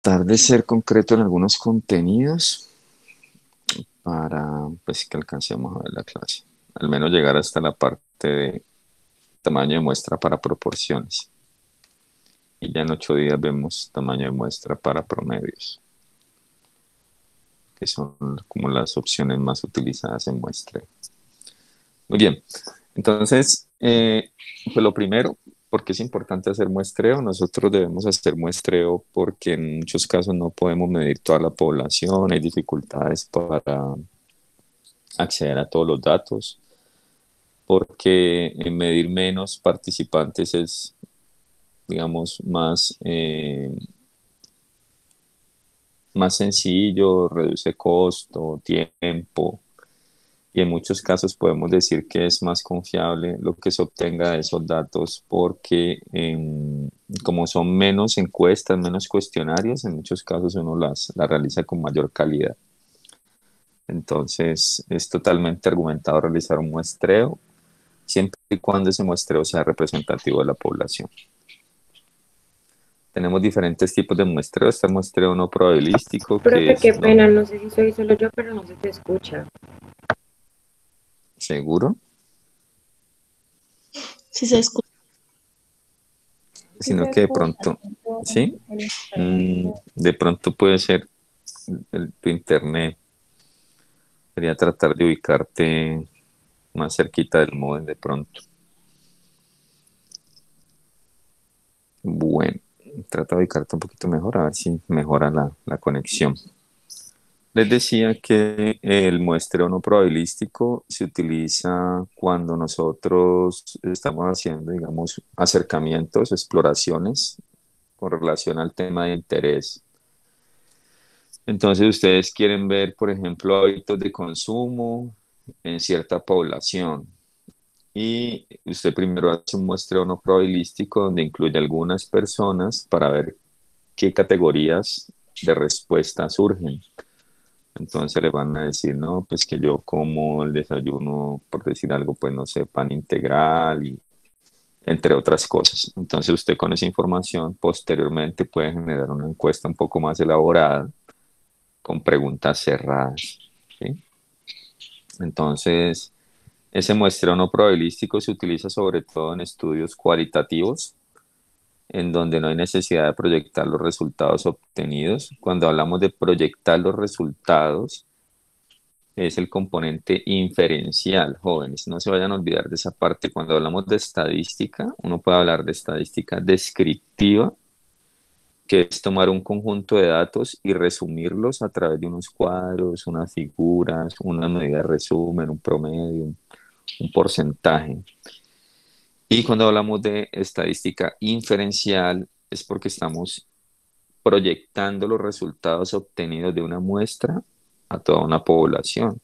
tratar de ser concreto en algunos contenidos para pues, que alcancemos a ver la clase. Al menos llegar hasta la parte de tamaño de muestra para proporciones. Y ya en 8 días vemos tamaño de muestra para promedios, que son como las opciones más utilizadas en muestreo. Muy bien, entonces, pues lo primero, ¿por qué es importante hacer muestreo? Nosotros debemos hacer muestreo porque en muchos casos no podemos medir toda la población, hay dificultades para acceder a todos los datos, porque medir menos participantes es, digamos, más sencillo, reduce costo, tiempo, y en muchos casos podemos decir que es más confiable lo que se obtenga de esos datos porque como son menos encuestas, menos cuestionarios, en muchos casos uno las realiza con mayor calidad. Entonces es totalmente argumentado realizar un muestreo siempre y cuando ese muestreo sea representativo de la población. Tenemos diferentes tipos de muestreo. Está el muestreo no probabilístico, que Profe, es qué pena, no sé si soy solo yo, pero no se te escucha. seguro, Si se escucha. Sí sino se que de escucha, pronto, tanto ¿sí? en español. De pronto puede ser tu internet. Quería tratar de ubicarte más cerquita del modem de pronto. Bueno, trata de ubicarte un poquito mejor, a ver si mejora la conexión. Les decía que el muestreo no probabilístico se utiliza cuando nosotros estamos haciendo, digamos, acercamientos, exploraciones con relación al tema de interés. Entonces, ustedes quieren ver, por ejemplo, hábitos de consumo en cierta población. Y usted primero hace un muestreo no probabilístico donde incluye algunas personas para ver qué categorías de respuesta surgen. Entonces le van a decir, no, pues que yo como el desayuno, por decir algo, pues no sé, pan integral y entre otras cosas. Entonces usted con esa información posteriormente puede generar una encuesta un poco más elaborada con preguntas cerradas, ¿sí? Entonces, ese muestreo no probabilístico se utiliza sobre todo en estudios cualitativos, en donde no hay necesidad de proyectar los resultados obtenidos. Cuando hablamos de proyectar los resultados, es el componente inferencial, jóvenes. No se vayan a olvidar de esa parte. Cuando hablamos de estadística, uno puede hablar de estadística descriptiva, que es tomar un conjunto de datos y resumirlos a través de unos cuadros, unas figuras, una medida de resumen, un promedio, un porcentaje. Y cuando hablamos de estadística inferencial, es porque estamos proyectando los resultados obtenidos de una muestra a toda una población.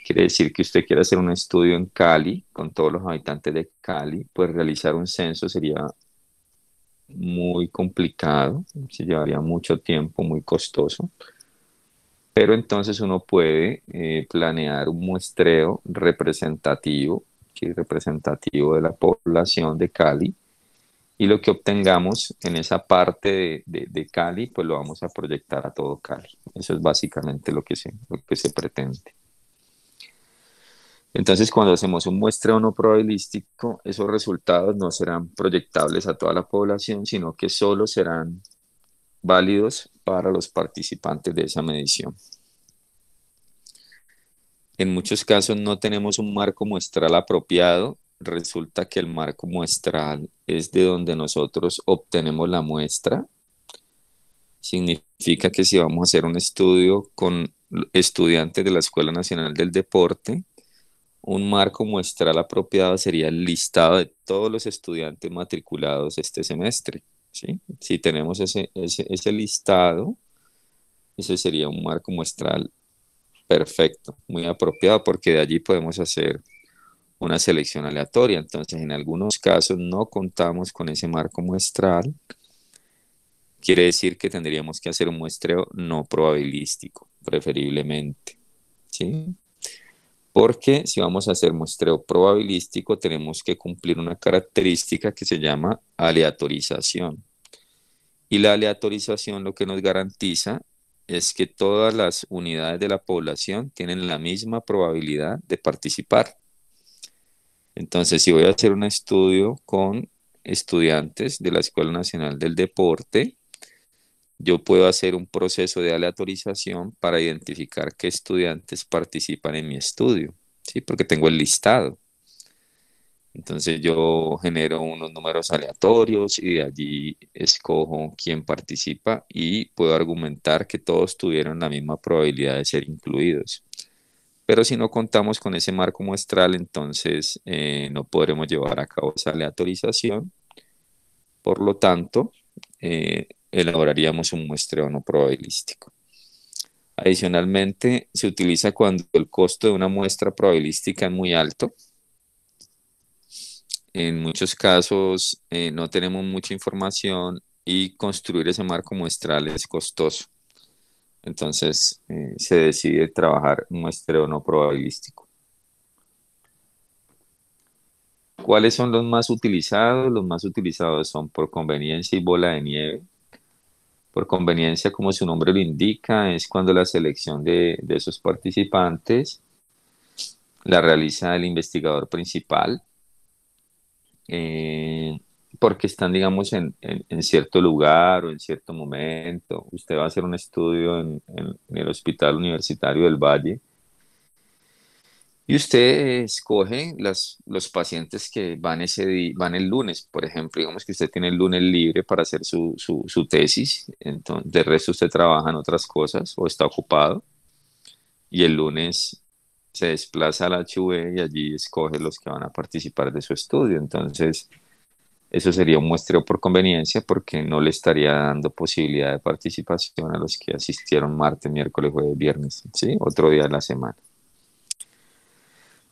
Quiere decir que usted quiere hacer un estudio en Cali, con todos los habitantes de Cali, pues realizar un censo sería muy complicado, se llevaría mucho tiempo, muy costoso, pero entonces uno puede planear un muestreo representativo, ¿sí? Representativo de la población de Cali, y lo que obtengamos en esa parte de Cali, pues lo vamos a proyectar a todo Cali. Eso es básicamente lo que se pretende. Entonces, cuando hacemos un muestreo no probabilístico, esos resultados no serán proyectables a toda la población, sino que solo serán válidos para los participantes de esa medición. En muchos casos no tenemos un marco muestral apropiado. Resulta que el marco muestral es de donde nosotros obtenemos la muestra. Significa que si vamos a hacer un estudio con estudiantes de la Escuela Nacional del Deporte, un marco muestral apropiado sería el listado de todos los estudiantes matriculados este semestre, ¿sí? Si tenemos ese listado, ese sería un marco muestral perfecto, muy apropiado, porque de allí podemos hacer una selección aleatoria. Entonces, en algunos casos no contamos con ese marco muestral. Quiere decir que tendríamos que hacer un muestreo no probabilístico, preferiblemente, ¿sí? Porque si vamos a hacer muestreo probabilístico, tenemos que cumplir una característica que se llama aleatorización. Y la aleatorización lo que nos garantiza es que todas las unidades de la población tienen la misma probabilidad de participar. Entonces, si voy a hacer un estudio con estudiantes de la Escuela Nacional del Deporte, yo puedo hacer un proceso de aleatorización para identificar qué estudiantes participan en mi estudio, ¿sí? Porque tengo el listado. Entonces yo genero unos números aleatorios y de allí escojo quién participa y puedo argumentar que todos tuvieron la misma probabilidad de ser incluidos. Pero si no contamos con ese marco muestral, entonces no podremos llevar a cabo esa aleatorización. Por lo tanto, elaboraríamos un muestreo no probabilístico. Adicionalmente, se utiliza cuando el costo de una muestra probabilística es muy alto. En muchos casos no tenemos mucha información y construir ese marco muestral es costoso. Entonces se decide trabajar un muestreo no probabilístico. ¿Cuáles son los más utilizados? Los más utilizados son por conveniencia y bola de nieve. Por conveniencia, como su nombre lo indica, es cuando la selección de esos participantes la realiza el investigador principal, eh, porque están, digamos, en cierto lugar o en cierto momento. Usted va a hacer un estudio en el Hospital Universitario del Valle y usted escoge los pacientes que van, van el lunes, por ejemplo. Digamos que usted tiene el lunes libre para hacer su tesis, entonces de resto usted trabaja en otras cosas o está ocupado y el lunes se desplaza a la HV y allí escoge los que van a participar de su estudio. Entonces, eso sería un muestreo por conveniencia porque no le estaría dando posibilidad de participación a los que asistieron martes, miércoles, jueves, viernes, ¿sí? Otro día de la semana.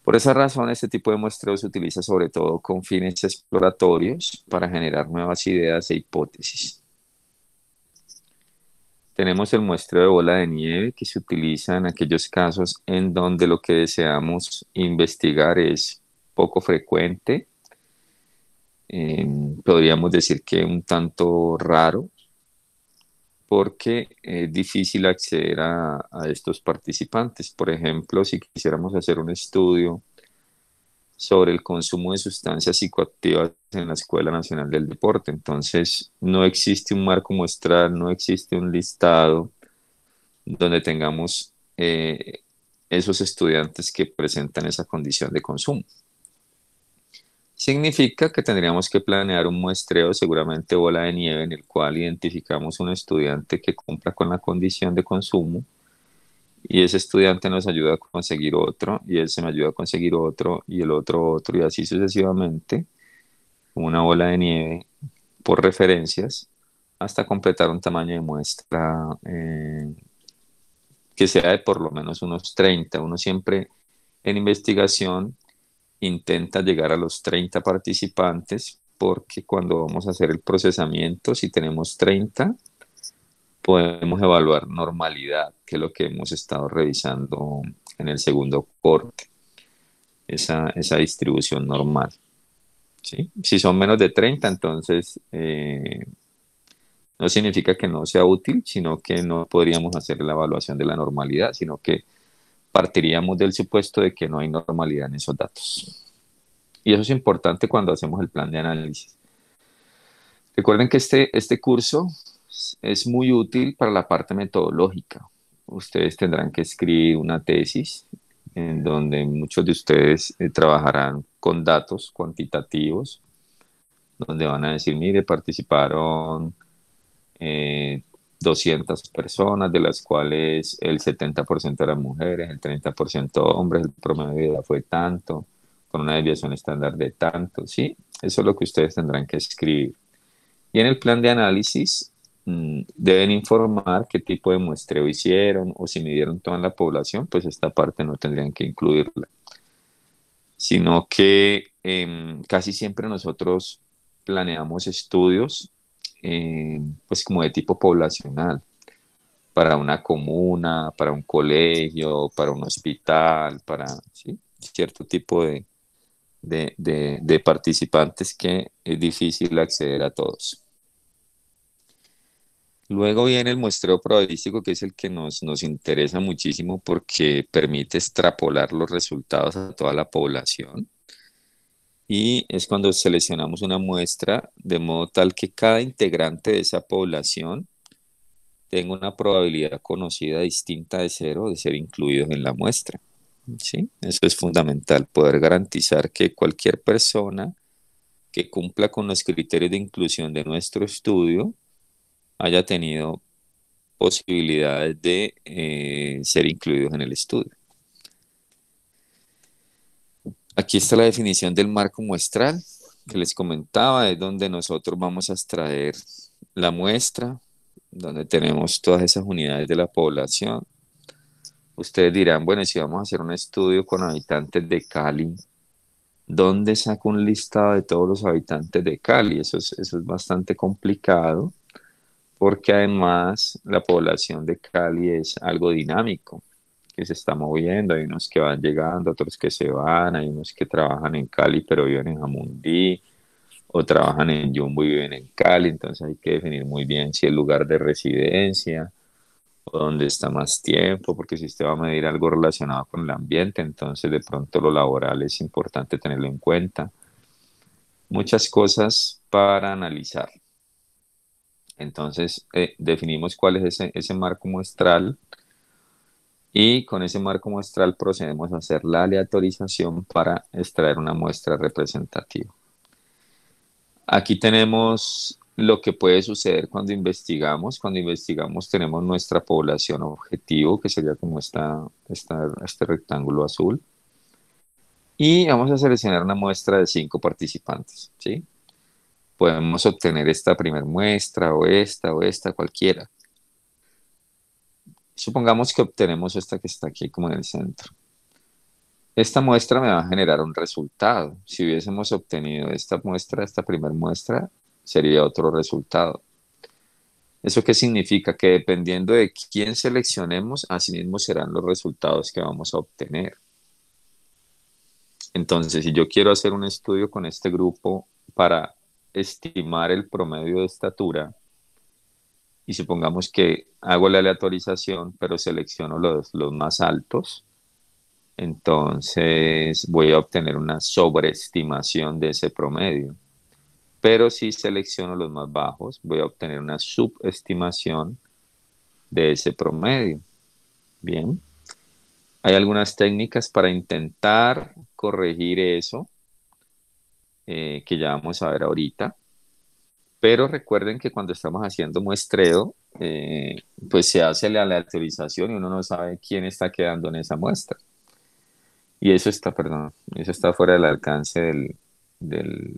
Por esa razón, este tipo de muestreo se utiliza sobre todo con fines exploratorios para generar nuevas ideas e hipótesis. Tenemos el muestreo de bola de nieve que se utiliza en aquellos casos en donde lo que deseamos investigar es poco frecuente, podríamos decir que un tanto raro, porque es difícil acceder a estos participantes. Por ejemplo, si quisiéramos hacer un estudio sobre el consumo de sustancias psicoactivas en la Escuela Nacional del Deporte, entonces no existe un marco muestral, no existe un listado donde tengamos esos estudiantes que presentan esa condición de consumo. Significa que tendríamos que planear un muestreo, seguramente bola de nieve, en el cual identificamos un estudiante que cumpla con la condición de consumo y ese estudiante nos ayuda a conseguir otro y él se me ayuda a conseguir otro y el otro y así sucesivamente, una bola de nieve por referencias hasta completar un tamaño de muestra que sea de por lo menos unos 30. Uno siempre en investigación intenta llegar a los 30 participantes porque cuando vamos a hacer el procesamiento, si tenemos 30, podemos evaluar normalidad, que es lo que hemos estado revisando en el segundo corte, esa distribución normal. ¿Sí? Si son menos de 30, entonces no significa que no sea útil, sino que no podríamos hacer la evaluación de la normalidad, sino que partiríamos del supuesto de que no hay normalidad en esos datos. Y eso es importante cuando hacemos el plan de análisis. Recuerden que este curso es muy útil para la parte metodológica. Ustedes tendrán que escribir una tesis en donde muchos de ustedes trabajarán con datos cuantitativos, donde van a decir, mire, participaron 200 personas, de las cuales el 70% eran mujeres, el 30% hombres, el promedio de edad fue tanto, con una desviación estándar de tanto, ¿sí? Eso es lo que ustedes tendrán que escribir. Y en el plan de análisis deben informar qué tipo de muestreo hicieron o si midieron toda la población, pues esta parte no tendrían que incluirla, sino que casi siempre nosotros planeamos estudios pues como de tipo poblacional, para una comuna, para un colegio, para un hospital, para ¿sí? Cierto tipo de participantes que es difícil acceder a todos. Luego viene el muestreo probabilístico, que es el que nos interesa muchísimo porque permite extrapolar los resultados a toda la población. Y es cuando seleccionamos una muestra de modo tal que cada integrante de esa población tenga una probabilidad conocida distinta de cero de ser incluidos en la muestra. ¿Sí? Eso es fundamental, poder garantizar que cualquier persona que cumpla con los criterios de inclusión de nuestro estudio haya tenido posibilidades de ser incluidos en el estudio. Aquí está la definición del marco muestral que les comentaba, es donde nosotros vamos a extraer la muestra, donde tenemos todas esas unidades de la población. Ustedes dirán, bueno, si vamos a hacer un estudio con habitantes de Cali, ¿dónde saco un listado de todos los habitantes de Cali? Eso es bastante complicado, porque además la población de Cali es algo dinámico, que se está moviendo, hay unos que van llegando, otros que se van, hay unos que trabajan en Cali pero viven en Jamundí, o trabajan en Jumbo y viven en Cali, entonces hay que definir muy bien si el lugar de residencia o dónde está más tiempo, porque si usted va a medir algo relacionado con el ambiente, entonces de pronto lo laboral es importante tenerlo en cuenta. Muchas cosas para analizar. Entonces, definimos cuál es ese marco muestral y con ese marco muestral procedemos a hacer la aleatorización para extraer una muestra representativa. Aquí tenemos lo que puede suceder cuando investigamos. Cuando investigamos tenemos nuestra población objetivo, que sería como este rectángulo azul. Y vamos a seleccionar una muestra de 5 participantes, ¿sí? Podemos obtener esta primera muestra o esta, cualquiera. Supongamos que obtenemos esta que está aquí como en el centro. Esta muestra me va a generar un resultado. Si hubiésemos obtenido esta muestra, esta primera muestra, sería otro resultado. ¿Eso qué significa? Que dependiendo de quién seleccionemos, así mismo serán los resultados que vamos a obtener. Entonces, si yo quiero hacer un estudio con este grupo para estimar el promedio de estatura, y supongamos que hago la aleatorización, pero selecciono los más altos, entonces voy a obtener una sobreestimación de ese promedio. Pero si selecciono los más bajos, voy a obtener una subestimación de ese promedio. Bien, hay algunas técnicas para intentar corregir eso, que ya vamos a ver ahorita. Pero recuerden que cuando estamos haciendo muestreo, pues se hace la aleatorización y uno no sabe quién está quedando en esa muestra. Y eso está, perdón, eso está fuera del alcance del,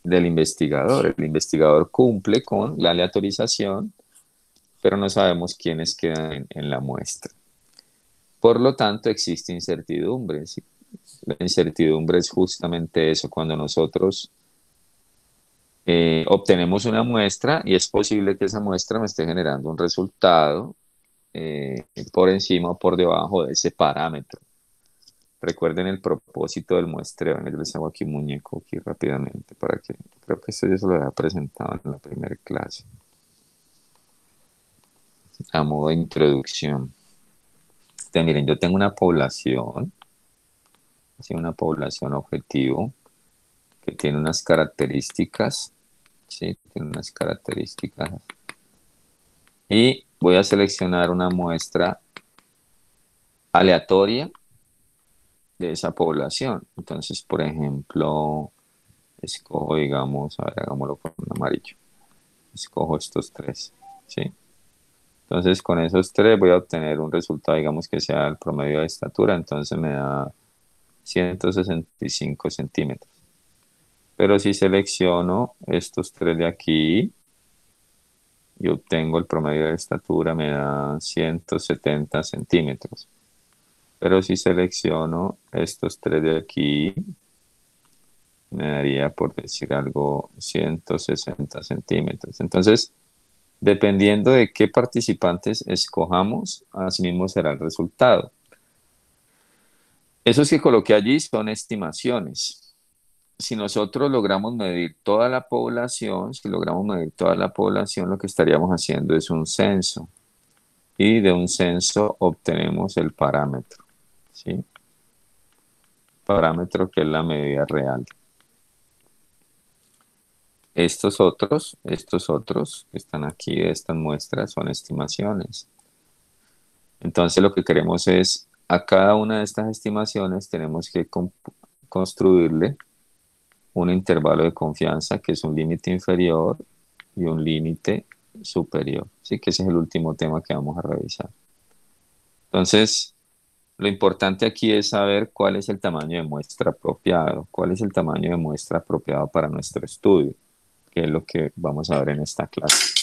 del investigador. El investigador cumple con la aleatorización, pero no sabemos quiénes quedan en la muestra. Por lo tanto, existe incertidumbre, ¿sí? La incertidumbre es justamente eso, cuando nosotros obtenemos una muestra y es posible que esa muestra me esté generando un resultado por encima o por debajo de ese parámetro. Recuerden el propósito del muestreo. Yo les hago aquí un muñeco aquí rápidamente para que, creo que esto ya se lo había presentado en la primera clase, a modo de introducción. Entonces, miren, yo tengo una población, así una población objetivo que tiene unas características, ¿sí? Tiene unas características. Y voy a seleccionar una muestra aleatoria de esa población. Entonces, por ejemplo, escojo, digamos, a ver, hagámoslo con un amarillo. Escojo estos 3, ¿sí? Entonces, con esos 3 voy a obtener un resultado, digamos, que sea el promedio de estatura. Entonces me da 165 centímetros. Pero si selecciono estos 3 de aquí y obtengo el promedio de estatura, me da 170 centímetros. Pero si selecciono estos 3 de aquí, me daría, por decir algo, 160 centímetros. Entonces, dependiendo de qué participantes escojamos, así mismo será el resultado. Esos que coloqué allí son estimaciones. si nosotros logramos medir toda la población, si logramos medir toda la población, lo que estaríamos haciendo es un censo. Y de un censo obtenemos el parámetro, ¿sí? Parámetro que es la medida real. Estos otros que están aquí de estas muestras son estimaciones. Entonces lo que queremos es, a cada una de estas estimaciones tenemos que construirle un intervalo de confianza que es un límite inferior y un límite superior. Así que ese es el último tema que vamos a revisar. Entonces, lo importante aquí es saber cuál es el tamaño de muestra apropiado, cuál es el tamaño de muestra apropiado para nuestro estudio, que es lo que vamos a ver en esta clase.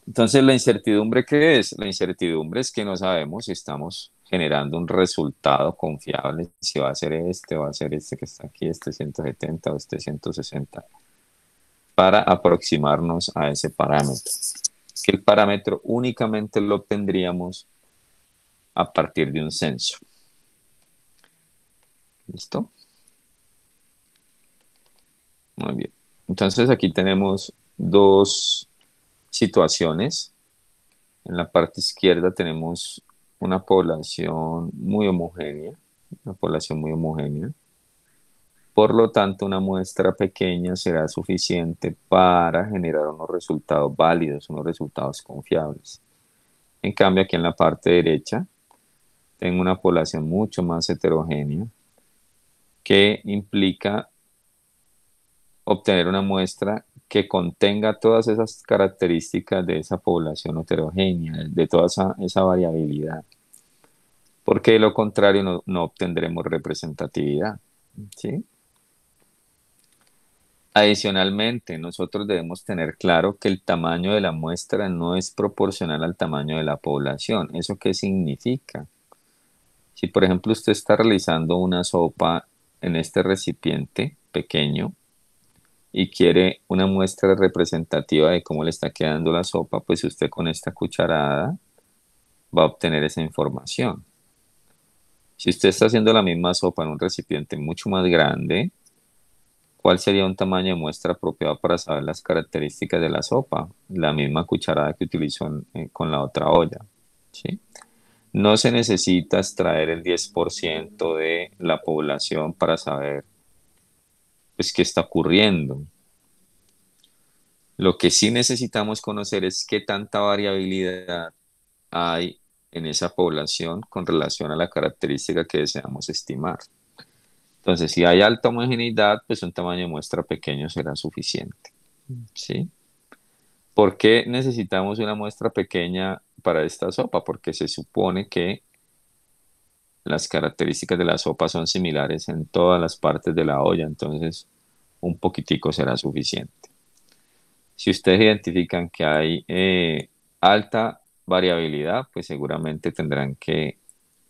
Entonces, ¿la incertidumbre qué es? La incertidumbre es que no sabemos si estamos generando un resultado confiable, si va a ser este, va a ser este que está aquí, este 170 o este 160, para aproximarnos a ese parámetro. Que el parámetro únicamente lo obtendríamos a partir de un censo. ¿Listo? Muy bien. Entonces aquí tenemos dos situaciones. En la parte izquierda tenemos una población muy homogénea, una población muy homogénea. Por lo tanto, una muestra pequeña será suficiente para generar unos resultados válidos, unos resultados confiables. En cambio, aquí en la parte derecha tengo una población mucho más heterogénea que implica obtener una muestra que contenga todas esas características de esa población heterogénea, de toda esa variabilidad, porque de lo contrario no obtendremos representatividad, ¿sí? Adicionalmente, nosotros debemos tener claro que el tamaño de la muestra no es proporcional al tamaño de la población. ¿Eso qué significa? Si, por ejemplo, usted está realizando una sopa en este recipiente pequeño, y quiere una muestra representativa de cómo le está quedando la sopa, pues usted con esta cucharada va a obtener esa información. Si usted está haciendo la misma sopa en un recipiente mucho más grande, ¿cuál sería un tamaño de muestra apropiado para saber las características de la sopa? La misma cucharada que utilizó con la otra olla, ¿sí? No se necesita extraer el 10% de la población para saber pues, qué está ocurriendo. Lo que sí necesitamos conocer es qué tanta variabilidad hay en esa población con relación a la característica que deseamos estimar. Entonces, si hay alta homogeneidad, pues un tamaño de muestra pequeño será suficiente. ¿Sí? ¿Por qué necesitamos una muestra pequeña para esta sopa? Porque se supone que las características de la sopa son similares en todas las partes de la olla, entonces un poquitico será suficiente. Si ustedes identifican que hay alta variabilidad, pues seguramente tendrán que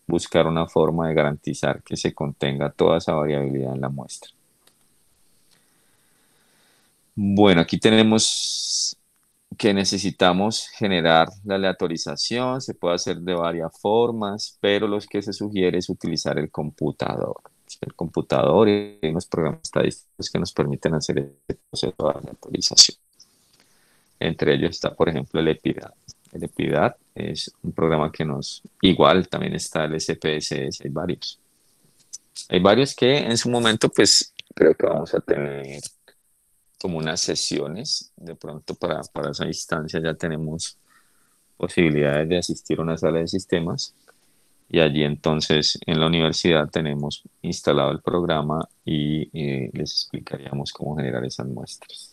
buscar una forma de garantizar que se contenga toda esa variabilidad en la muestra. Bueno, aquí tenemos que necesitamos generar la aleatorización, se puede hacer de varias formas, pero lo que se sugiere es utilizar el computador. El computador y los programas estadísticos que nos permiten hacer este proceso de aleatorización. Entre ellos está, por ejemplo, el EPIDAT. El EPIDAT es un programa que igual también está el SPSS, hay varios. Hay varios que en su momento, pues, creo que vamos a tener como unas sesiones. De pronto para esa instancia ya tenemos posibilidades de asistir a una sala de sistemas. Y allí entonces en la universidad tenemos instalado el programa y les explicaríamos cómo generar esas muestras.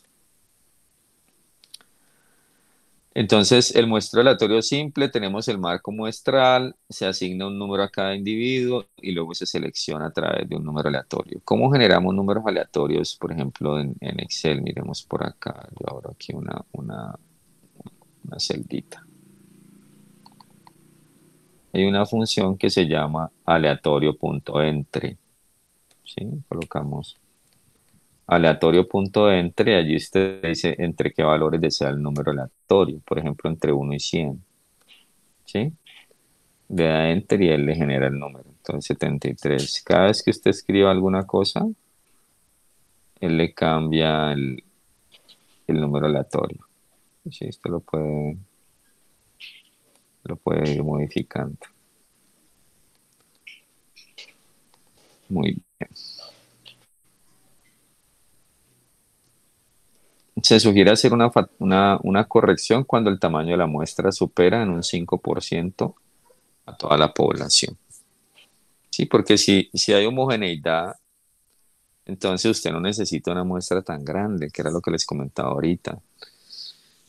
Entonces, el muestreo aleatorio simple, tenemos el marco muestral, se asigna un número a cada individuo y luego se selecciona a través de un número aleatorio. ¿Cómo generamos números aleatorios, por ejemplo, en Excel? Miremos por acá, yo abro aquí una celdita. Hay una función que se llama aleatorio.entre, ¿sí? Colocamos aleatorio.entre, allí usted dice entre qué valores desea el número aleatorio, por ejemplo, entre 1 y 100. ¿Sí? le da enter y él le genera el número. Entonces 73. Cada vez que usted escriba alguna cosa, él le cambia el número aleatorio. Sí, esto lo puede ir modificando. Muy bien. Se sugiere hacer una corrección cuando el tamaño de la muestra supera en un 5% a toda la población. Sí, porque si hay homogeneidad, entonces usted no necesita una muestra tan grande, que era lo que les comentaba ahorita.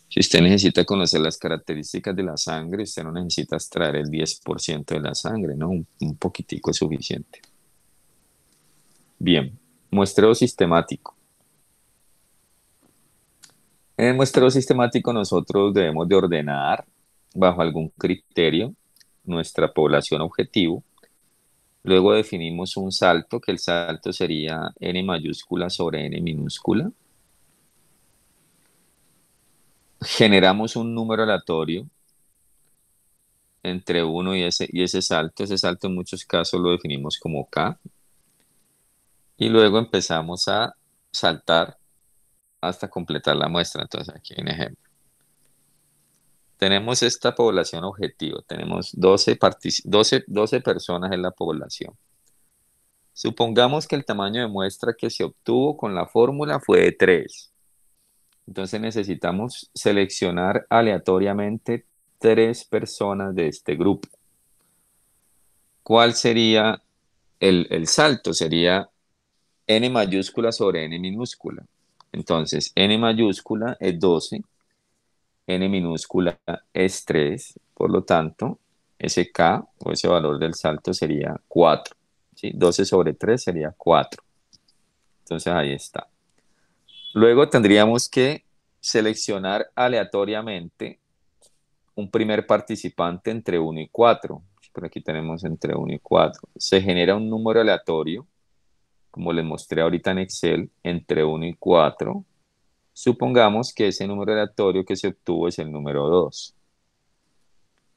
Si usted necesita conocer las características de la sangre, usted no necesita extraer el 10% de la sangre, ¿no? Un poquitico es suficiente. Bien, muestreo sistemático. En el muestreo sistemático nosotros debemos de ordenar bajo algún criterio nuestra población objetivo. Luego definimos un salto, que el salto sería n mayúscula sobre n minúscula. Generamos un número aleatorio entre 1 y ese salto. Ese salto en muchos casos lo definimos como k. Y luego empezamos a saltar hasta completar la muestra. Entonces aquí hay un ejemplo. Tenemos esta población objetivo. Tenemos 12 personas en la población. Supongamos que el tamaño de muestra que se obtuvo con la fórmula fue de 3. Entonces necesitamos seleccionar aleatoriamente 3 personas de este grupo. ¿Cuál sería el salto? Sería n mayúscula sobre n minúscula. Entonces, n mayúscula es 12, n minúscula es 3, por lo tanto, ese k o ese valor del salto sería 4. ¿Sí? 12 sobre 3 sería 4. Entonces ahí está. Luego tendríamos que seleccionar aleatoriamente un primer participante entre 1 y 4. Por aquí tenemos entre 1 y 4. Se genera un número aleatorio, como les mostré ahorita en Excel, entre 1 y 4. Supongamos que ese número aleatorio que se obtuvo es el número 2.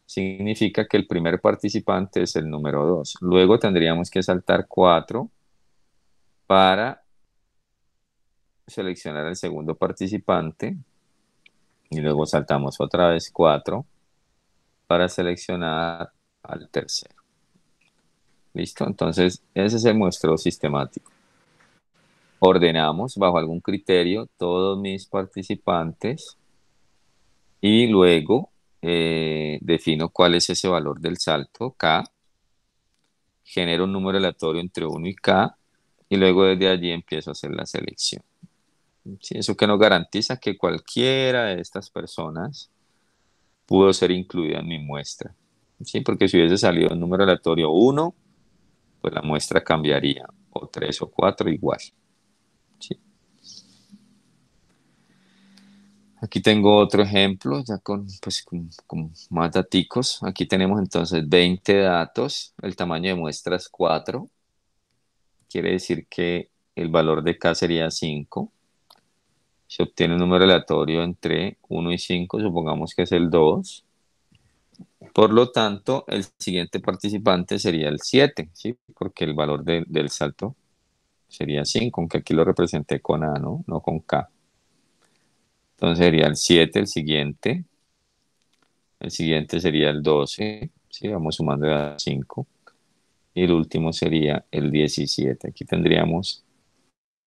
Significa que el primer participante es el número 2. Luego tendríamos que saltar 4 para seleccionar al segundo participante. Y luego saltamos otra vez 4 para seleccionar al tercero. ¿Listo? Entonces, ese es el muestreo sistemático. Ordenamos bajo algún criterio todos mis participantes y luego defino cuál es ese valor del salto, K, genero un número aleatorio entre 1 y K y luego desde allí empiezo a hacer la selección. ¿Sí? Eso que nos garantiza que cualquiera de estas personas pudo ser incluida en mi muestra. ¿Sí? Porque si hubiese salido un número aleatorio 1, pues la muestra cambiaría, o 3 o 4 igual. ¿Sí? Aquí tengo otro ejemplo, ya con más daticos. Aquí tenemos entonces 20 datos, el tamaño de muestra es 4, quiere decir que el valor de K sería 5. Se obtiene un número aleatorio entre 1 y 5, supongamos que es el 2. Por lo tanto, el siguiente participante sería el 7, ¿sí? Porque el valor del salto sería 5, aunque aquí lo representé con A, ¿no? No con K. Entonces sería el 7 el siguiente. El siguiente sería el 12, ¿sí? Vamos sumando a 5. Y el último sería el 17. Aquí tendríamos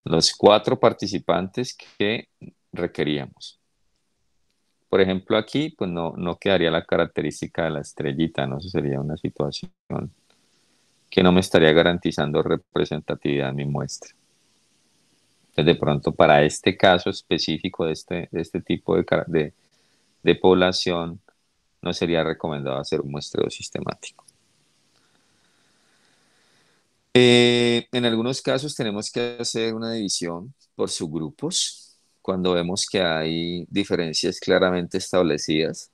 los 4 participantes que requeríamos. Por ejemplo, aquí pues no quedaría la característica de la estrellita, ¿no? Eso sería una situación que no me estaría garantizando representatividad en mi muestra. Entonces, de pronto, para este caso específico de este tipo de población, no sería recomendado hacer un muestreo sistemático. En algunos casos tenemos que hacer una división por subgrupos cuando vemos que hay diferencias claramente establecidas,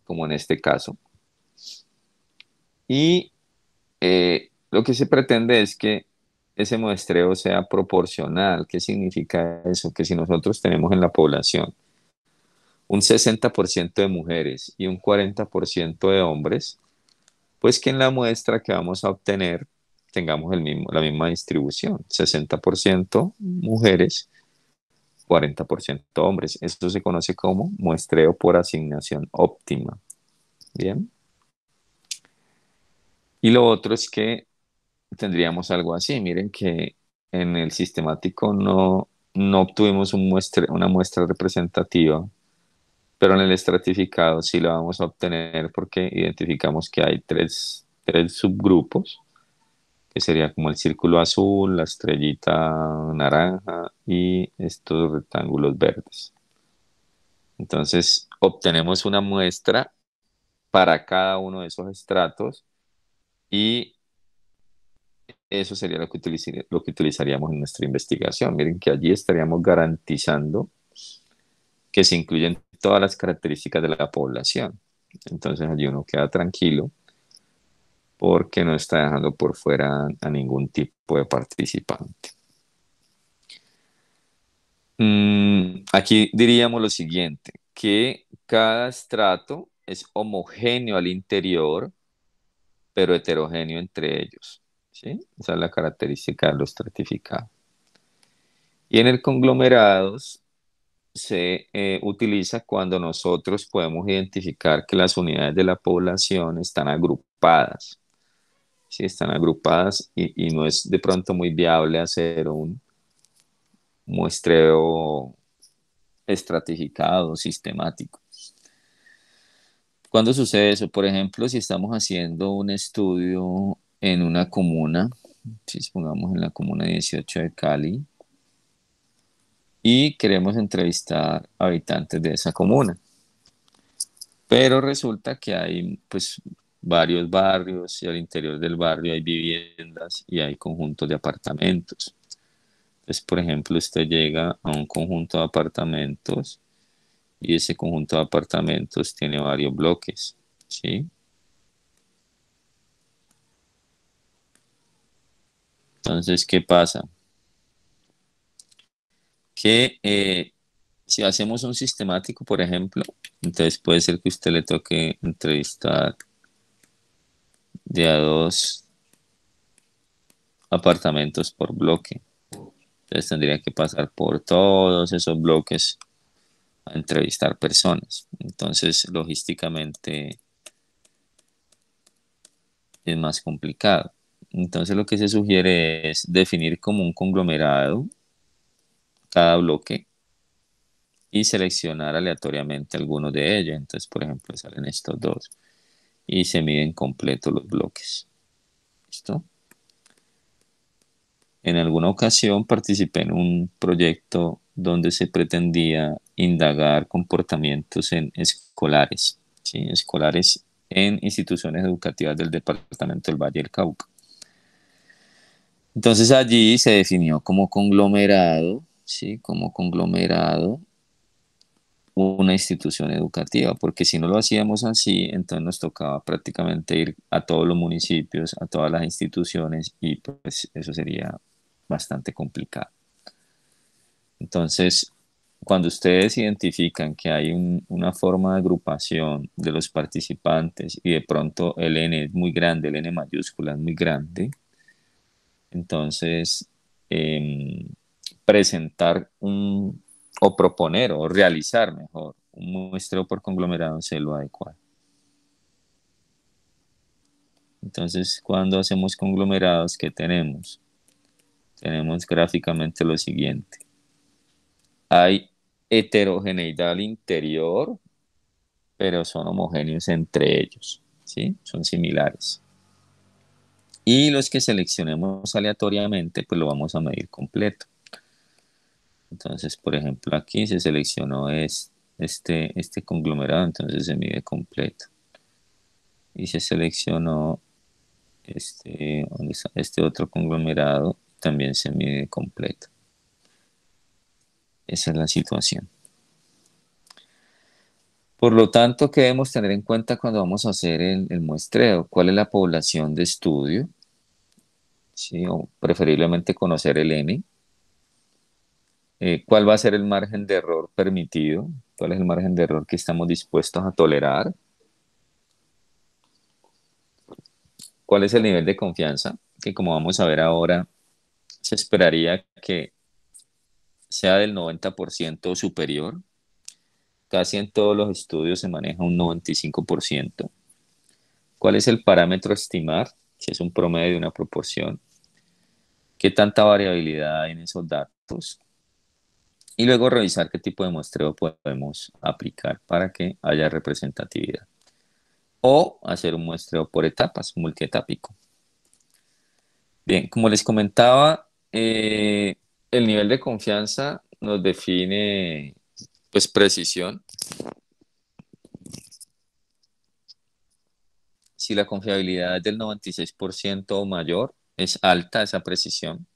como en este caso. Y lo que se pretende es que ese muestreo sea proporcional. ¿Qué significa eso? Que si nosotros tenemos en la población un 60% de mujeres y un 40% de hombres, Pues que en la muestra que vamos a obtener tengamos la misma distribución, 60% mujeres, 40% hombres. Esto se conoce como muestreo por asignación óptima. Bien. Y lo otro es que tendríamos algo así. Miren que en el sistemático no obtuvimos una muestra representativa, pero en el estratificado sí la vamos a obtener porque identificamos que hay tres subgrupos, que sería como el círculo azul, la estrellita naranja y estos rectángulos verdes. Entonces, obtenemos una muestra para cada uno de esos estratos y eso sería lo que utilizaríamos en nuestra investigación. Miren que allí estaríamos garantizando que se incluyen todas las características de la población. Entonces allí uno queda tranquilo porque no está dejando por fuera a ningún tipo de participante. Aquí diríamos lo siguiente, que cada estrato es homogéneo al interior, pero heterogéneo entre ellos. ¿Sí? Esa es la característica de lo estratificado. Y en el conglomerados se utiliza cuando nosotros podemos identificar que las unidades de la población están agrupadas. Sí, están agrupadas y no es de pronto muy viable hacer un muestreo estratificado, sistemático. ¿Cuándo sucede eso? Por ejemplo, si estamos haciendo un estudio en una comuna, si supongamos en la comuna 18 de Cali, y queremos entrevistar habitantes de esa comuna. Pero resulta que hay pues varios barrios y al interior del barrio hay viviendas y hay conjuntos de apartamentos. Entonces, por ejemplo, usted llega a un conjunto de apartamentos y ese conjunto de apartamentos tiene varios bloques, ¿sí? Entonces, ¿qué pasa? Que si hacemos un sistemático, por ejemplo, entonces puede ser que usted le toque entrevistar de a dos apartamentos por bloque. Entonces tendría que pasar por todos esos bloques a entrevistar personas. Entonces, logísticamente es más complicado. Entonces, lo que se sugiere es definir como un conglomerado cada bloque y seleccionar aleatoriamente algunos de ellos. Entonces, por ejemplo, salen estos dos y se miden completos los bloques. ¿Listo? En alguna ocasión participé en un proyecto donde se pretendía indagar comportamientos en escolares, ¿sí? Escolares en instituciones educativas del departamento del Valle del Cauca. Entonces allí se definió como conglomerado, ¿sí? Como conglomerado una institución educativa, porque si no lo hacíamos así, entonces nos tocaba prácticamente ir a todos los municipios, a todas las instituciones y pues eso sería bastante complicado. Entonces, cuando ustedes identifican que hay una forma de agrupación de los participantes y de pronto el N es muy grande, el N mayúscula es muy grande, entonces em, presentar o proponer o realizar mejor un muestreo por conglomerado es lo adecuado. Entonces, cuando hacemos conglomerados, ¿qué tenemos? Tenemos gráficamente lo siguiente. Hay heterogeneidad al interior, pero son homogéneos entre ellos, ¿sí? Son similares. Y los que seleccionemos aleatoriamente, pues lo vamos a medir completo. Entonces, por ejemplo, aquí se seleccionó este conglomerado, entonces se mide completo. Y se seleccionó este otro conglomerado, también se mide completo. Esa es la situación. Por lo tanto, ¿qué debemos tener en cuenta cuando vamos a hacer el muestreo? ¿Cuál es la población de estudio? ¿Sí? O preferiblemente conocer el N. ¿Cuál va a ser el margen de error permitido? ¿Cuál es el margen de error que estamos dispuestos a tolerar? ¿cuál es el nivel de confianza? Que como vamos a ver ahora, se esperaría que sea del 90% o superior. Casi en todos los estudios se maneja un 95%. ¿Cuál es el parámetro a estimar? Si es un promedio de una proporción. ¿Qué tanta variabilidad hay en esos datos? Y luego revisar qué tipo de muestreo podemos aplicar para que haya representatividad. O hacer un muestreo por etapas, multietápico. Bien, como les comentaba, el nivel de confianza nos define pues precisión. Si la confiabilidad es del 96% o mayor, es alta esa precisión.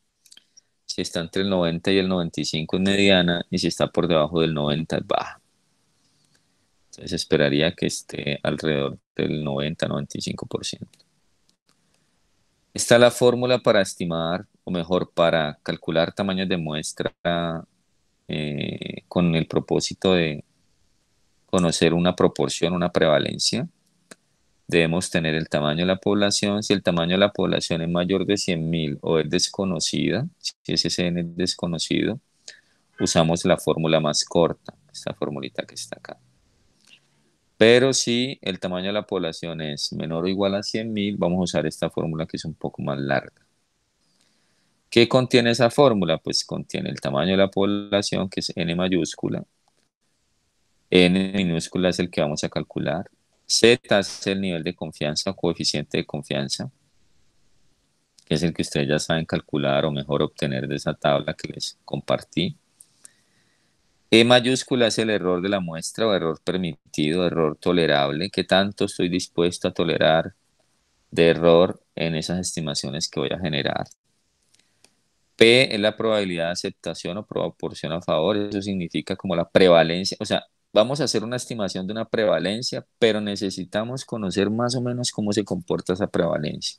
Si está entre el 90 y el 95 es mediana y si está por debajo del 90 es baja. Entonces esperaría que esté alrededor del 90-95%. Está la fórmula para estimar, o mejor, para calcular tamaños de muestra con el propósito de conocer una proporción, una prevalencia. Debemos tener el tamaño de la población. Si el tamaño de la población es mayor de 100.000 o es desconocida, si ese n es desconocido, usamos la fórmula más corta, esta formulita que está acá. Pero si el tamaño de la población es menor o igual a 100.000, vamos a usar esta fórmula que es un poco más larga. ¿Qué contiene esa fórmula? Pues contiene el tamaño de la población, que es n mayúscula. N minúscula es el que vamos a calcular. Z es el nivel de confianza o coeficiente de confianza, que es el que ustedes ya saben calcular o mejor obtener de esa tabla que les compartí. E mayúscula es el error de la muestra o error permitido, error tolerable, qué tanto estoy dispuesto a tolerar de error en esas estimaciones que voy a generar. P es la probabilidad de aceptación o proporción a favor, eso significa como la prevalencia, o sea, vamos a hacer una estimación de una prevalencia, pero necesitamos conocer más o menos cómo se comporta esa prevalencia.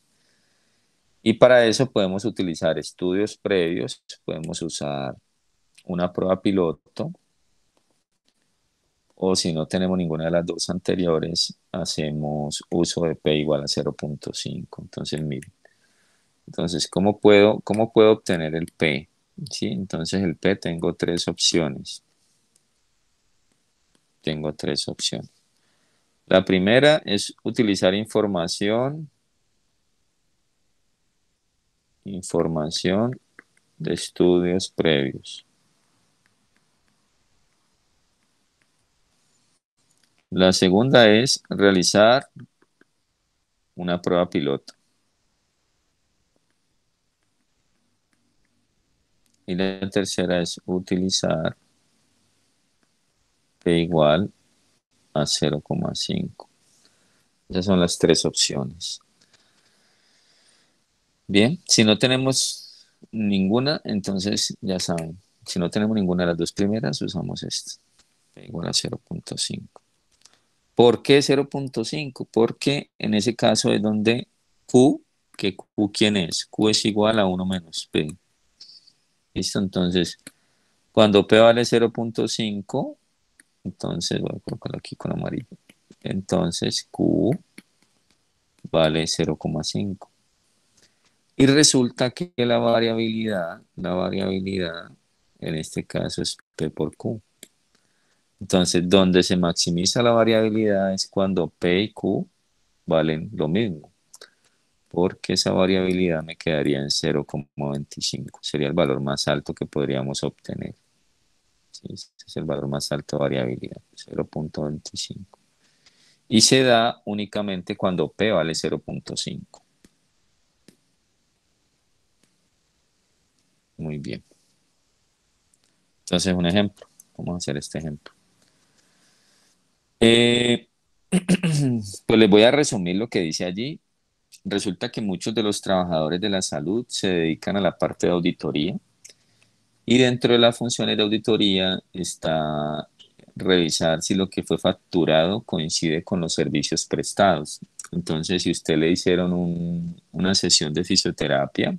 Y para eso podemos utilizar estudios previos, podemos usar una prueba piloto, o si no tenemos ninguna de las dos anteriores, hacemos uso de P igual a 0.5. Entonces, miren. Entonces, ¿cómo puedo obtener el P? ¿Sí? Entonces, el P tengo tres opciones. Tengo tres opciones. La primera es utilizar información de estudios previos. La segunda es realizar una prueba piloto. Y la tercera es utilizar P igual a 0,5. Esas son las tres opciones. Bien, si no tenemos ninguna, entonces ya saben, si no tenemos ninguna de las dos primeras, usamos esta, P igual a 0.5. ¿Por qué 0.5? Porque en ese caso es donde Q, que Q, ¿quién es? Q es igual a 1 menos P. ¿Listo? Entonces, cuando P vale 0.5, entonces voy a colocarlo aquí con amarillo. Entonces, Q vale 0,5. Y resulta que la variabilidad en este caso es P por Q. Entonces, donde se maximiza la variabilidad es cuando P y Q valen lo mismo, porque esa variabilidad me quedaría en 0,25. Sería el valor más alto que podríamos obtener. Sí, ese es el valor más alto de variabilidad, 0.25. Y se da únicamente cuando P vale 0.5. Muy bien. Entonces, un ejemplo. Vamos a hacer este ejemplo. Eh, pues les voy a resumir lo que dice allí. Resulta que muchos de los trabajadores de la salud se dedican a la parte de auditoría y dentro de las funciones de auditoría está revisar si lo que fue facturado coincide con los servicios prestados. Entonces, si usted le hicieron una sesión de fisioterapia,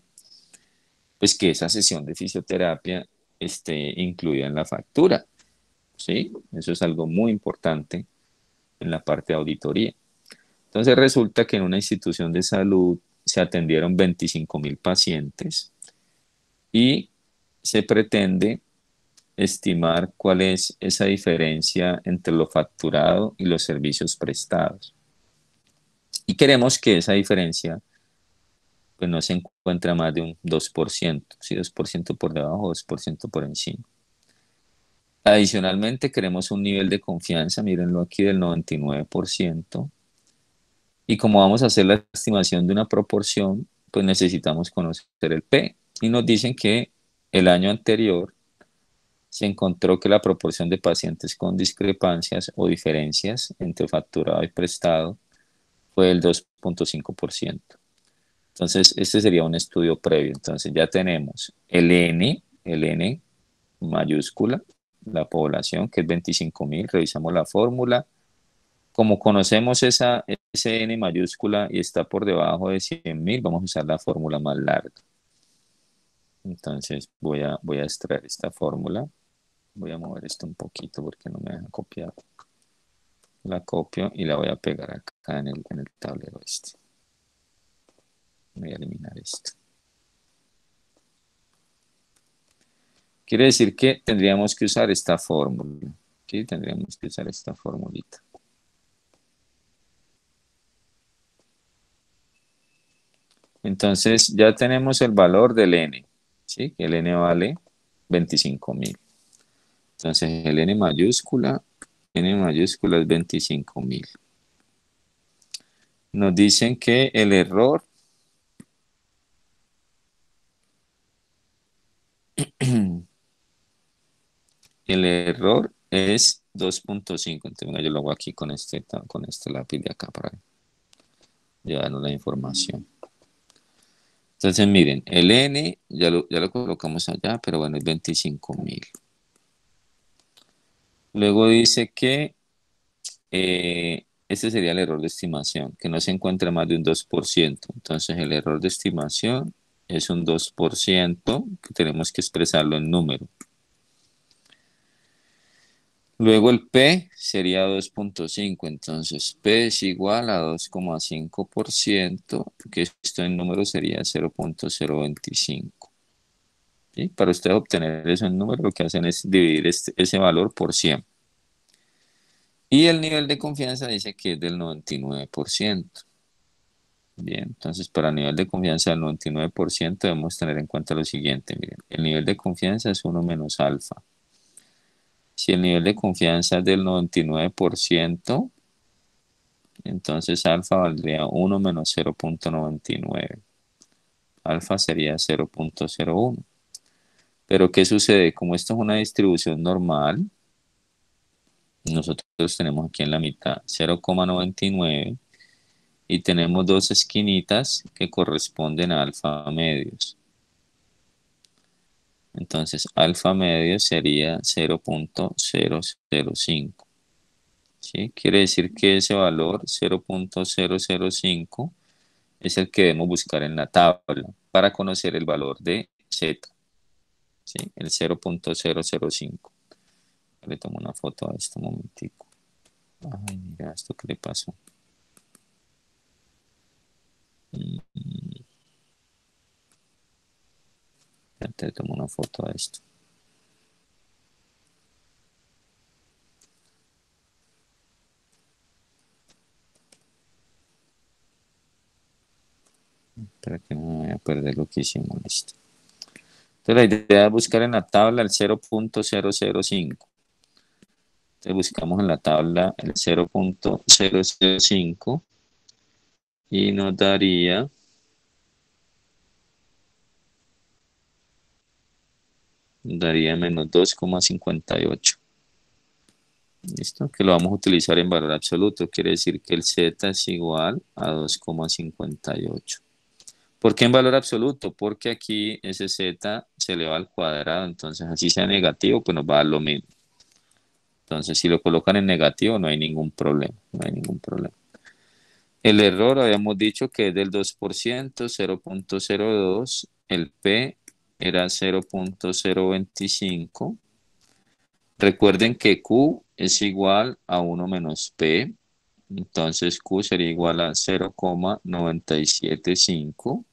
pues que esa sesión de fisioterapia esté incluida en la factura. ¿Sí? Eso es algo muy importante en la parte de auditoría. Entonces resulta que en una institución de salud se atendieron 25.000 pacientes y se pretende estimar cuál es esa diferencia entre lo facturado y los servicios prestados. Y queremos que esa diferencia pues, no se encuentre más de un 2%, si 2% por debajo, 2% por encima. Adicionalmente, queremos un nivel de confianza, mírenlo aquí, del 99%. Y como vamos a hacer la estimación de una proporción, pues necesitamos conocer el P. Y nos dicen que el año anterior se encontró que la proporción de pacientes con discrepancias o diferencias entre facturado y prestado fue del 2,5%. Entonces, este sería un estudio previo. Entonces, ya tenemos el N mayúscula, la población, que es 25.000. Revisamos la fórmula. Como conocemos ese N mayúscula y está por debajo de 100.000, vamos a usar la fórmula más larga. Entonces, voy a extraer esta fórmula. Voy a mover esto un poquito porque no me deja copiar. La copio y la voy a pegar acá en el tablero este. Voy a eliminar esto. Quiere decir que tendríamos que usar esta fórmula. ¿Sí? Tendríamos que usar esta formulita. Entonces ya tenemos el valor del N. ¿Sí? El N vale 25.000. Entonces el N mayúscula es 25.000. Nos dicen que el error es 2,5. Entonces venga, yo lo hago aquí con este lápiz de acá para llevarnos la información. Entonces miren, el N ya lo colocamos allá, pero bueno, es 25.000. Luego dice que este sería el error de estimación, que no se encuentra más de un 2%. Entonces el error de estimación es un 2%, que tenemos que expresarlo en número. Luego el P sería 2,5, entonces P es igual a 2,5%, que esto en número sería 0,025. ¿Sí? Para ustedes obtener eso en número, lo que hacen es dividir ese valor por 100. Y el nivel de confianza dice que es del 99%. Bien, entonces para el nivel de confianza del 99% debemos tener en cuenta lo siguiente. Miren, el nivel de confianza es 1 menos alfa. Si el nivel de confianza es del 99%, entonces alfa valdría 1 menos 0,99. Alfa sería 0,01. Pero ¿qué sucede? Como esto es una distribución normal, nosotros tenemos aquí en la mitad 0,99 y tenemos dos esquinitas que corresponden a alfa medios. Entonces, alfa medio sería 0,005. ¿Sí? Quiere decir que ese valor 0,005 es el que debemos buscar en la tabla para conocer el valor de Z. ¿Sí? El 0,005. Le tomo una foto a este momentico. Ay, mira esto que le pasó. Ya te tomo una foto a esto. Para que no me vaya a perder lo que hicimos. Listo. Entonces la idea es buscar en la tabla el 0,005. Entonces buscamos en la tabla el 0,005 y nos daría menos 2,58. ¿Listo? Que lo vamos a utilizar en valor absoluto. Quiere decir que el Z es igual a 2,58. ¿Por qué en valor absoluto? Porque aquí ese Z se eleva al cuadrado. Entonces, así sea negativo, pues nos va a dar lo mismo. Entonces, si lo colocan en negativo, no hay ningún problema. No hay ningún problema. El error habíamos dicho que es del 2%, 0,02. El P era 0,025. Recuerden que Q es igual a 1 menos P. Entonces Q sería igual a 0,975.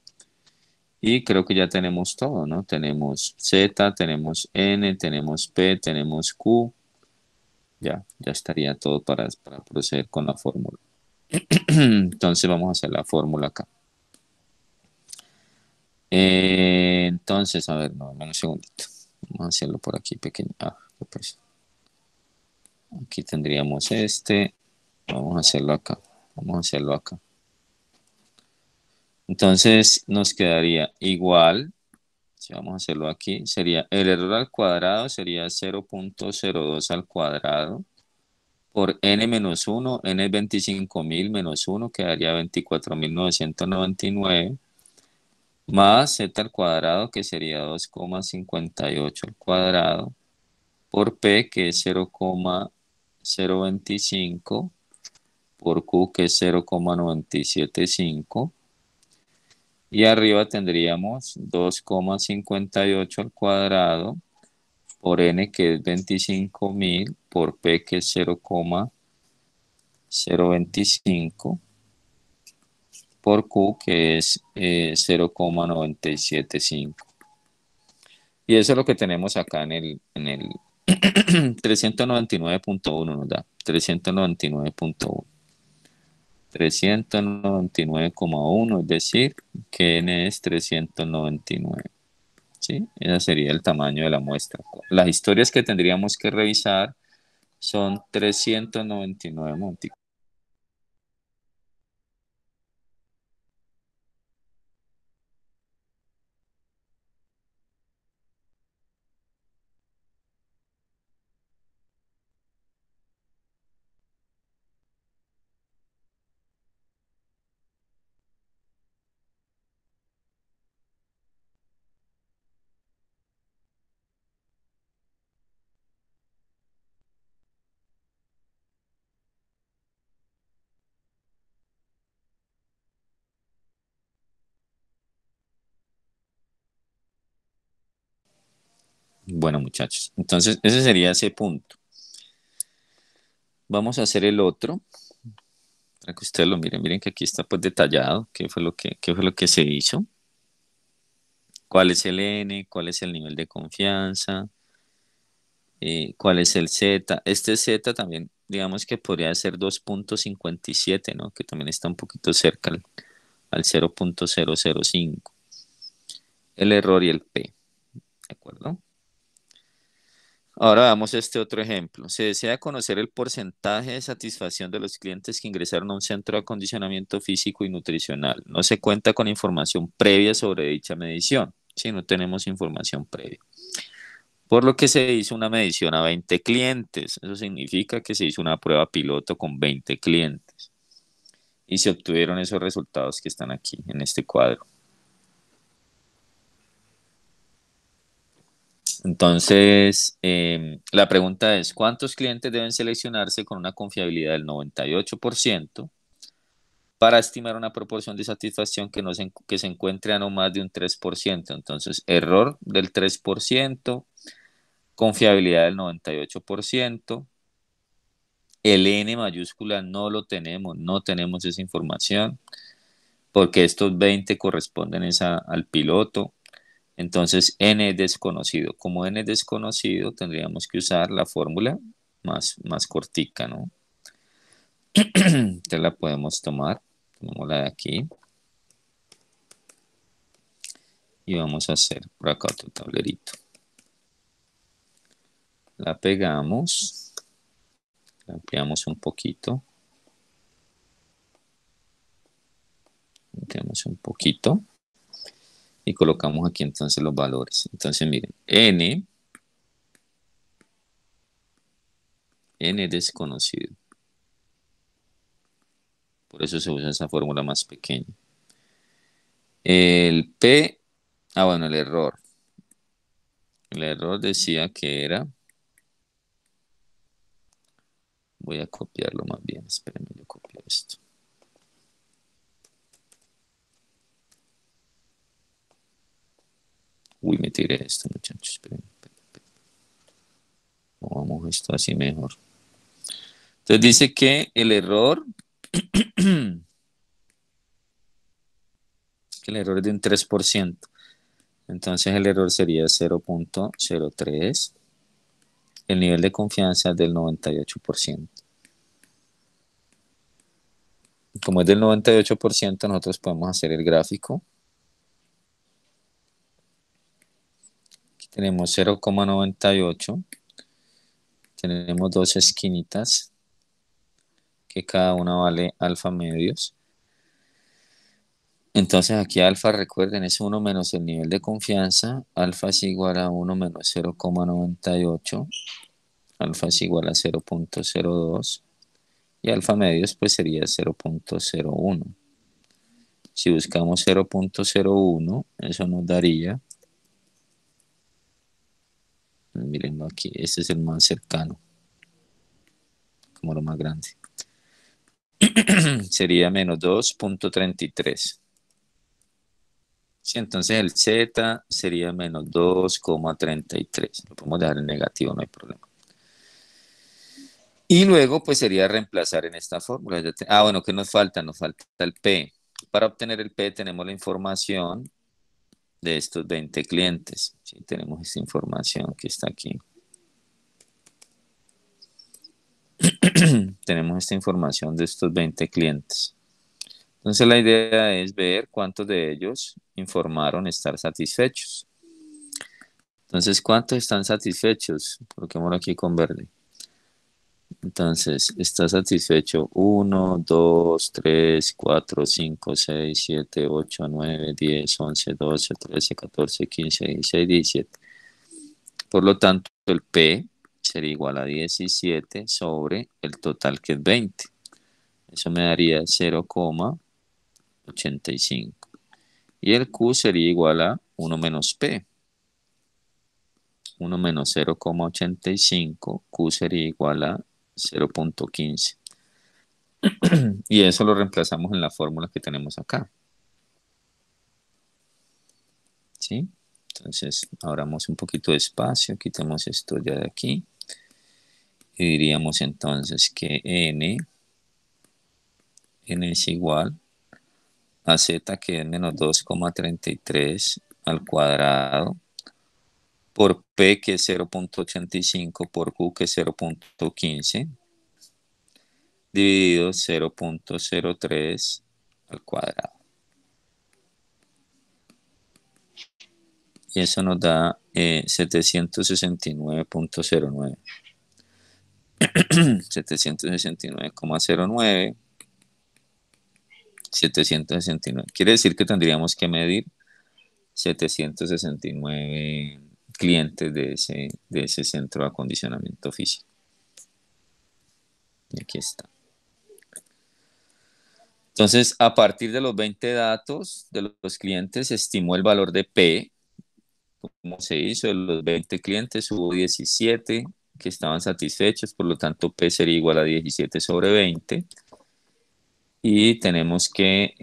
Y creo que ya tenemos todo, ¿no? Tenemos Z, tenemos N, tenemos P, tenemos Q. Ya estaría todo para proceder con la fórmula. Entonces vamos a hacer la fórmula acá. Entonces, a ver, no, dame un segundito. Vamos a hacerlo por aquí pequeño. Pues, aquí tendríamos este. Vamos a hacerlo acá. Vamos a hacerlo acá. Entonces nos quedaría igual. Si vamos a hacerlo aquí, sería el error al cuadrado sería 0,02 al cuadrado por n menos 1, n es 25.000 menos 1, quedaría 24.999, más z al cuadrado, que sería 2,58 al cuadrado, por p, que es 0,025, por q, que es 0,975, y arriba tendríamos 2,58 al cuadrado, por n, que es 25.000, por p, que es 0,025, por q, que es 0,975. Y eso es lo que tenemos acá en el 399.1 nos da 399.1. 399,1, es decir, que n es 399. ¿Sí? Ese sería el tamaño de la muestra. Las historias que tendríamos que revisar son 399 montículos. Bueno, muchachos, entonces ese sería ese punto. Vamos a hacer el otro para que ustedes lo miren. Miren que aquí está pues detallado qué fue lo que se hizo, cuál es el n, cuál es el nivel de confianza, cuál es el z. Este z también, digamos que podría ser 2,57, ¿no? Que también está un poquito cerca al 0,005. El error y el p, ¿de acuerdo? Ahora veamos este otro ejemplo. Se desea conocer el porcentaje de satisfacción de los clientes que ingresaron a un centro de acondicionamiento físico y nutricional. No se cuenta con información previa sobre dicha medición. Si no tenemos información previa. Por lo que se hizo una medición a 20 clientes. Eso significa que se hizo una prueba piloto con 20 clientes. Y se obtuvieron esos resultados que están aquí en este cuadro. Entonces, la pregunta es, ¿cuántos clientes deben seleccionarse con una confiabilidad del 98% para estimar una proporción de satisfacción que se encuentre a no más de un 3%? Entonces, error del 3%, confiabilidad del 98%, el N mayúscula no lo tenemos, no tenemos esa información, porque estos 20 corresponden al piloto. Entonces, n es desconocido. Como n es desconocido, tendríamos que usar la fórmula más cortica, ¿no? Entonces la podemos tomar. Tomémosla de aquí. Y vamos a hacer por acá otro tablerito. La pegamos. La ampliamos un poquito. Ampliamos un poquito. Y colocamos aquí entonces los valores. Entonces, miren, n es desconocido. Por eso se usa esa fórmula más pequeña. El P, bueno, el error. El error decía que era, voy a copiarlo más bien, espérenme, yo copio esto. Uy, me tiré esto, muchachos, espérenme. Vamos esto así mejor. Entonces dice que el error El error es de un 3%. Entonces el error sería 0.03. El nivel de confianza es del 98%. Como es del 98%, nosotros podemos hacer el gráfico. Aquí tenemos 0,98. Tenemos dos esquinitas, que cada una vale alfa medios. Entonces aquí alfa, recuerden, es 1 menos el nivel de confianza. Alfa es igual a 1 menos 0,98. Alfa es igual a 0.02. Y alfa medios pues sería 0.01. Si buscamos 0.01, eso nos daría, mirenlo aquí, este es el más cercano, como lo más grande. Sería menos 2.33. Sí, entonces el Z sería menos 2,33. Lo podemos dejar en negativo, no hay problema. Y luego pues sería reemplazar en esta fórmula. Bueno, ¿qué nos falta? Nos falta el P. Para obtener el P tenemos la información de estos 20 clientes. Sí, tenemos esta información que está aquí. Tenemos esta información de estos 20 clientes. Entonces la idea es ver cuántos de ellos informaron estar satisfechos. Entonces, ¿cuántos están satisfechos? Coloquémoslo aquí con verde. Entonces, está satisfecho 1, 2, 3, 4, 5, 6, 7, 8, 9, 10, 11, 12, 13, 14, 15, 16, 17. Por lo tanto, el P sería igual a 17 sobre el total que es 20. Eso me daría 0,85. Y el Q sería igual a 1 menos P. 1 menos 0,85. Q sería igual a 0.15. Y eso lo reemplazamos en la fórmula que tenemos acá. ¿Sí? Entonces, abramos un poquito de espacio, quitamos esto ya de aquí. Y diríamos entonces que N es igual a Z, que es menos 2,33 al cuadrado, por P, que es 0.85, por Q, que es 0.15, dividido 0.03 al cuadrado. Y eso nos da 769.09. 769,09. 769. Quiere decir que tendríamos que medir 769 clientes de ese centro de acondicionamiento físico. Y aquí está. Entonces, a partir de los 20 datos de los clientes, se estimó el valor de P. Como se hizo, de los 20 clientes hubo 17 que estaban satisfechos, por lo tanto P sería igual a 17 sobre 20. Y tenemos que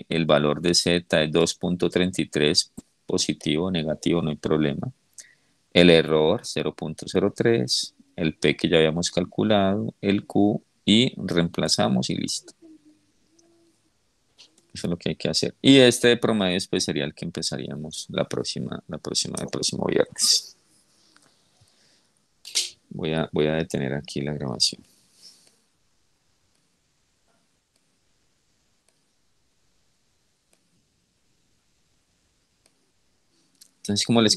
el valor de Z es 2.33, positivo o negativo, no hay problema. El error 0.03, el P que ya habíamos calculado, el Q, y reemplazamos y listo. Eso es lo que hay que hacer. Y este de promedio pues sería el que empezaríamos el próximo viernes. Voy a detener aquí la grabación. Entonces, como les